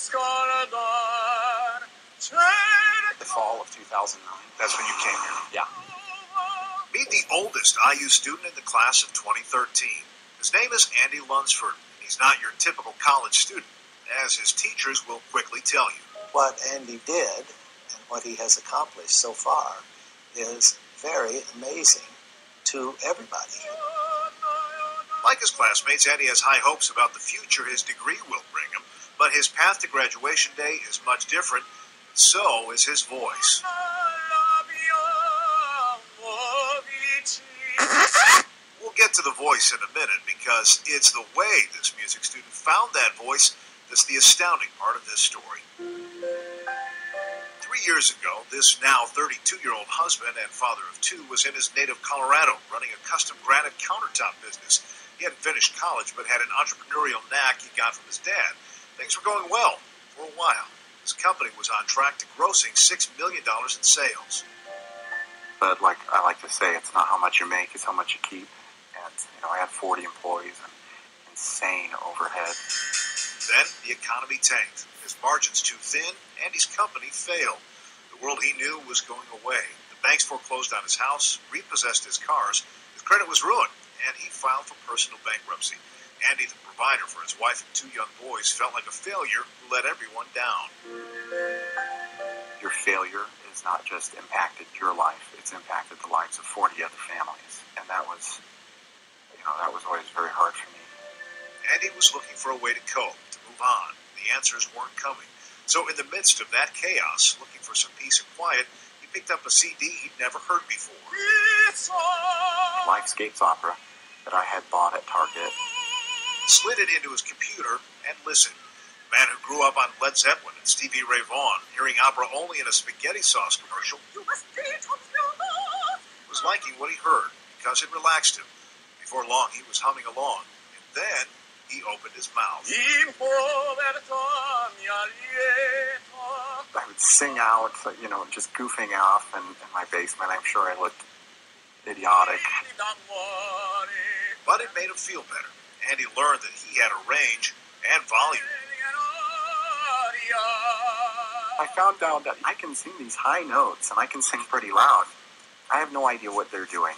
The fall of 2009. That's when you came here. Yeah. Meet the oldest IU student in the class of 2013. His name is Andy Lunsford. He's not your typical college student, as his teachers will quickly tell you. What Andy did and what he has accomplished so far is very amazing to everybody. Like his classmates, Andy has high hopes about the future his degree will bring him, but his path to graduation day is much different. So is his voice. We'll get to the voice in a minute because it's the way this music student found that voice that's the astounding part of this story. 3 years ago, this now 32-year-old husband and father of two was in his native Colorado running a custom granite countertop business. He hadn't finished college but had an entrepreneurial knack he got from his dad. Things were going well for a while. His company was on track to grossing $6 million in sales. But like I like to say, it's not how much you make, it's how much you keep. And, I had 40 employees and insane overhead. Then the economy tanked. His margins too thin, and his company failed. The world he knew was going away. The banks foreclosed on his house, repossessed his cars. His credit was ruined, and he filed for personal bankruptcy. Andy, the provider for his wife and two young boys, felt like a failure who let everyone down. Your failure has not just impacted your life, it's impacted the lives of 40 other families. And that was always very hard for me. Andy was looking for a way to cope, to move on. The answers weren't coming. So in the midst of that chaos, looking for some peace and quiet, he picked up a CD he'd never heard before. Lifescapes opera that I had bought at Target. Slid it into his computer and listened. The man who grew up on Led Zeppelin and Stevie Ray Vaughan, hearing opera only in a spaghetti sauce commercial, was liking what he heard because it relaxed him. Before long, he was humming along, and then he opened his mouth. I would sing out, just goofing off in my basement. I'm sure I looked idiotic. But it made him feel better. Andy learned that he had a range and volume. I found out that I can sing these high notes, and I can sing pretty loud. I have no idea what they're doing.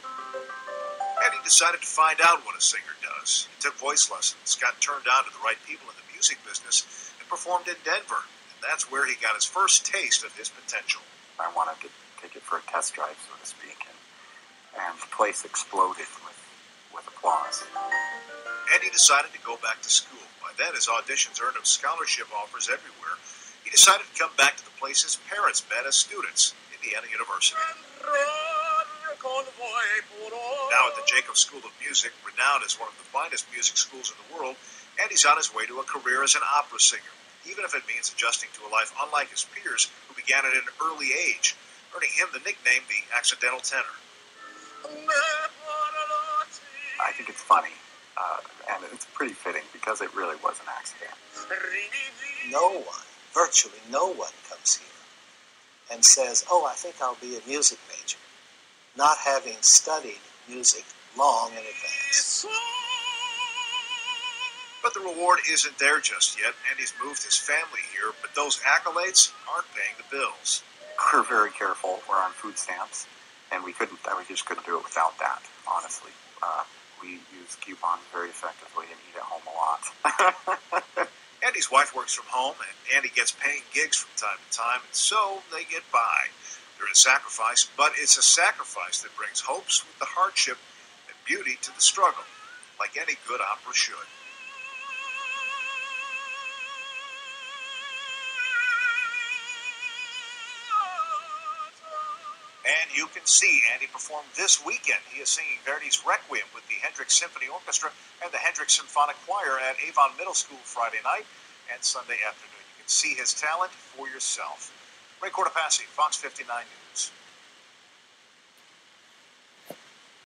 Andy decided to find out what a singer does. He took voice lessons, got turned on to the right people in the music business, and performed in Denver. And that's where he got his first taste of his potential. I wanted to take it for a test drive, so to speak, and the place exploded with applause. Andy decided to go back to school. By then, his auditions earned him scholarship offers everywhere. He decided to come back to the place his parents met as students, Indiana University. Now at the Jacobs School of Music, renowned as one of the finest music schools in the world, Andy's on his way to a career as an opera singer, even if it means adjusting to a life unlike his peers who began at an early age, earning him the nickname the Accidental Tenor. I think it's funny, and it's pretty fitting because it really was an accident. Virtually no one comes here and says, I think I'll be a music major, not having studied music long in advance. But the reward isn't there just yet. Andy's moved his family here, but those accolades aren't paying the bills. We're very careful. We're on food stamps, and we just couldn't do it without that, honestly. We use coupons very effectively and eat at home a lot. Andy's wife works from home, and Andy gets paying gigs from time to time, and so they get by. They're a sacrifice, but it's a sacrifice that brings hopes with the hardship and beauty to the struggle, like any good opera should. And you can see Andy perform this weekend. He is singing Verdi's Requiem with the Hendrix Symphony Orchestra and the Hendrix Symphonic Choir at Avon Middle School Friday night and Sunday afternoon. You can see his talent for yourself. Ray Cortopassi, Fox 59 News.